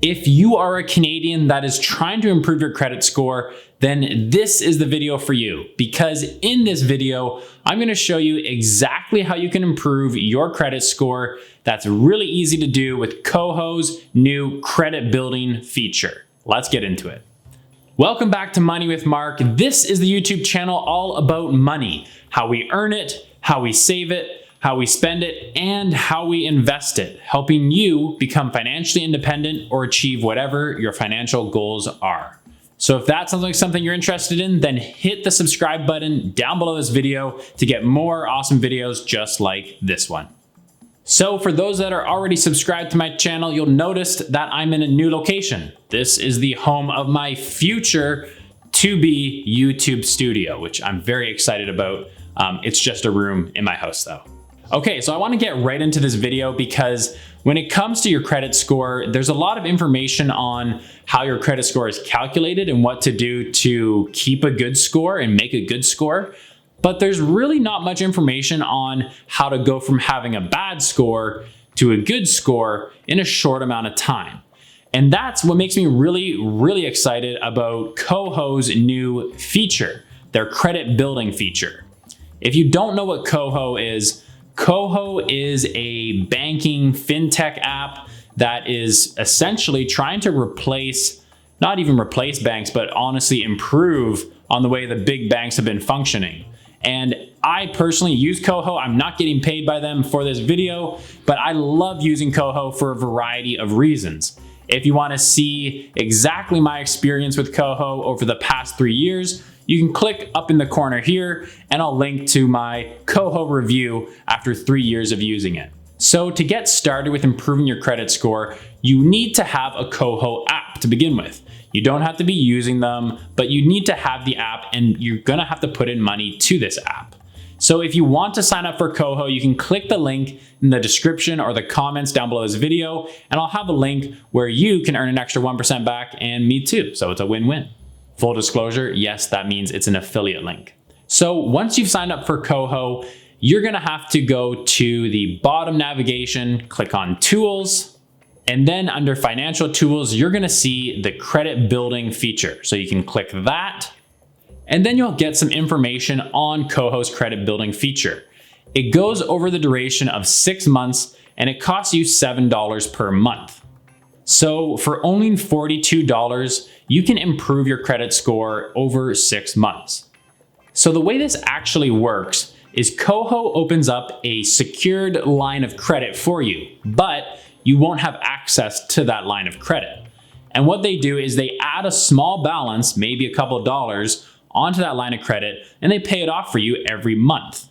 If you are a Canadian that is trying to improve your credit score, then this is the video for you, because in this video, I'm going to show you exactly how you can improve your credit score. That's really easy to do with KOHO's new credit building feature. Let's get into it. Welcome back to Money with Mark. This is the YouTube channel all about money, how we earn it, how we save it, how we spend it, and how we invest it, helping you become financially independent or achieve whatever your financial goals are. So if that sounds like something you're interested in, then hit the subscribe button down below this video to get more awesome videos just like this one. So for those that are already subscribed to my channel, you'll notice that I'm in a new location. This is the home of my future to-be YouTube studio, which I'm very excited about. It's just a room in my house though. Okay, so I want to get right into this video because when it comes to your credit score, there's a lot of information on how your credit score is calculated and what to do to keep a good score and make a good score. But there's really not much information on how to go from having a bad score to a good score in a short amount of time. And that's what makes me really excited about KOHO's new feature, their credit building feature. If you don't know what KOHO is a banking fintech app that is essentially trying to not even replace banks, but honestly improve on the way the big banks have been functioning. And I personally use KOHO. I'm not getting paid by them for this video, but I love using KOHO for a variety of reasons. If you want to see exactly my experience with KOHO over the past 3 years, you can click up in the corner here and I'll link to my KOHO review after 3 years of using it. So to get started with improving your credit score, you need to have a KOHO app to begin with. You don't have to be using them, but you need to have the app and you're gonna have to put in money to this app. So if you want to sign up for KOHO, you can click the link in the description or the comments down below this video, and I'll have a link where you can earn an extra 1% back and me too, so it's a win-win. Full disclosure, yes, that means it's an affiliate link. So once you've signed up for KOHO, you're gonna have to go to the bottom navigation, click on Tools, and then under Financial Tools, you're gonna see the credit building feature. So you can click that, and then you'll get some information on KOHO's credit building feature. It goes over the duration of 6 months, and it costs you $7 per month. So for only $42, you can improve your credit score over 6 months. So the way this actually works is KOHO opens up a secured line of credit for you, but you won't have access to that line of credit. And what they do is they add a small balance, maybe a couple of dollars, onto that line of credit, and they pay it off for you every month.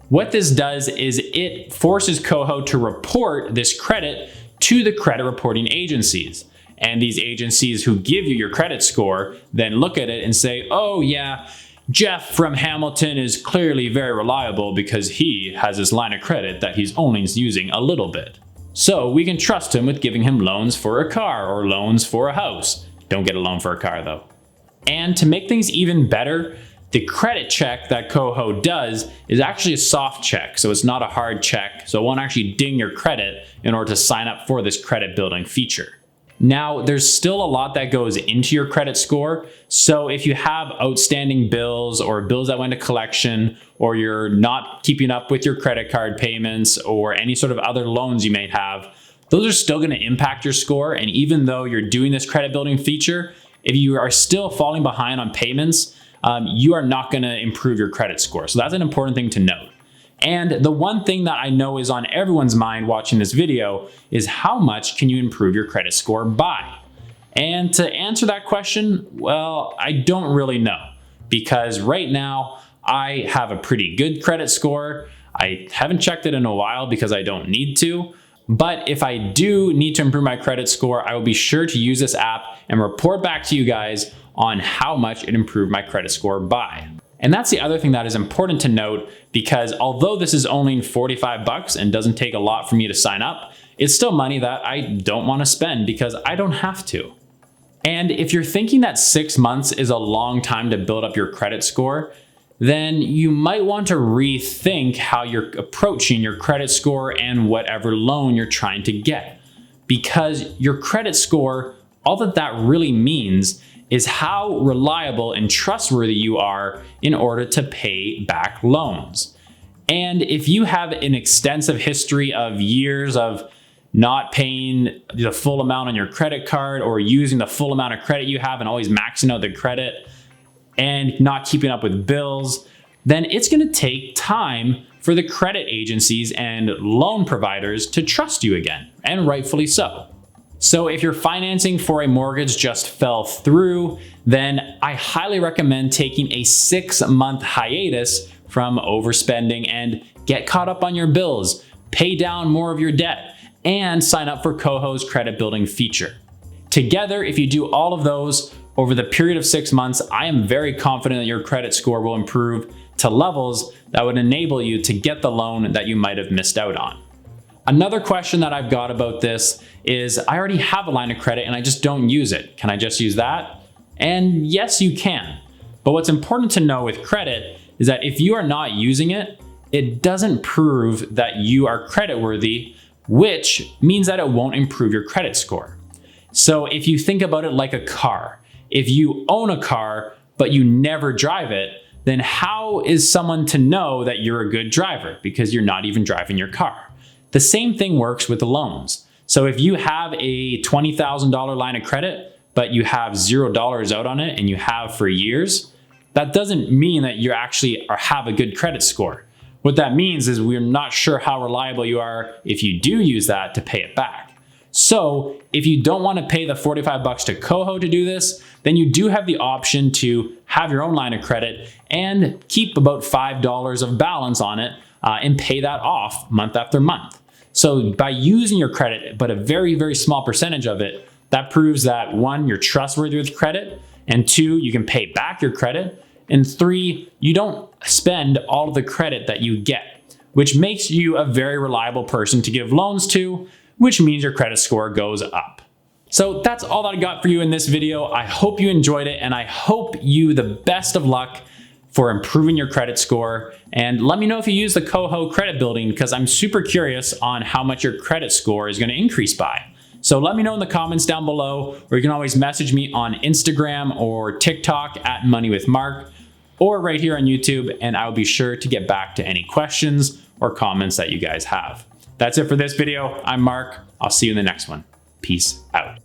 What this does is it forces KOHO to report this credit to the credit reporting agencies. And these agencies who give you your credit score then look at it and say, oh yeah, Jeff from Hamilton is clearly very reliable because he has this line of credit that he's only using a little bit. So we can trust him with giving him loans for a car or loans for a house. Don't get a loan for a car though. And to make things even better, the credit check that KOHO does is actually a soft check, so it's not a hard check, so it won't actually ding your credit in order to sign up for this credit building feature. Now, there's still a lot that goes into your credit score, so if you have outstanding bills or bills that went to collection, or you're not keeping up with your credit card payments or any sort of other loans you may have, those are still going to impact your score. And even though you're doing this credit building feature, if you are still falling behind on payments, you are not going to improve your credit score. So that's an important thing to note. And the one thing that I know is on everyone's mind watching this video is how much can you improve your credit score by? And to answer that question, well, I don't really know, because right now I have a pretty good credit score. I haven't checked it in a while because I don't need to. But if I do need to improve my credit score, I will be sure to use this app and report back to you guys on how much it improved my credit score by. And that's the other thing that is important to note, because although this is only $45 and doesn't take a lot for me to sign up, it's still money that I don't want to spend because I don't have to. And if you're thinking that 6 months is a long time to build up your credit score, then you might want to rethink how you're approaching your credit score and whatever loan you're trying to get. because your credit score, all that really means is how reliable and trustworthy you are in order to pay back loans. And if you have an extensive history of years of not paying the full amount on your credit card, or using the full amount of credit you have and always maxing out the credit and not keeping up with bills, then it's going to take time for the credit agencies and loan providers to trust you again, and rightfully so. So if your financing for a mortgage just fell through, then I highly recommend taking a 6-month hiatus from overspending and get caught up on your bills, pay down more of your debt, and sign up for KOHO's credit building feature. Together, if you do all of those over the period of 6 months, I am very confident that your credit score will improve to levels that would enable you to get the loan that you might have missed out on. Another question that I've got about this is, I already have a line of credit and I just don't use it. Can I just use that? And yes, you can. But what's important to know with credit is that if you are not using it, it doesn't prove that you are creditworthy, which means that it won't improve your credit score. So if you think about it like a car, if you own a car, but you never drive it, then how is someone to know that you're a good driver? Because you're not even driving your car. The same thing works with the loans. So if you have a $20,000 line of credit, but you have $0 out on it and you have for years, that doesn't mean that you actually have a good credit score. What that means is we're not sure how reliable you are if you do use that to pay it back. So if you don't want to pay the $45 to KOHO to do this, then you do have the option to have your own line of credit and keep about $5 of balance on it and pay that off month after month. So by using your credit, but a very, very small percentage of it, that proves that 1, you're trustworthy with credit, and 2, you can pay back your credit, and 3, you don't spend all of the credit that you get, which makes you a very reliable person to give loans to, which means your credit score goes up. So that's all that I got for you in this video. I hope you enjoyed it, and I hope you the best of luck for improving your credit score. And let me know if you use the KOHO credit building, because I'm super curious on how much your credit score is going to increase by. So let me know in the comments down below, or you can always message me on Instagram or TikTok at moneywithmark, or right here on YouTube, and I'll be sure to get back to any questions or comments that you guys have. That's it for this video. I'm Mark. I'll see you in the next one. Peace out.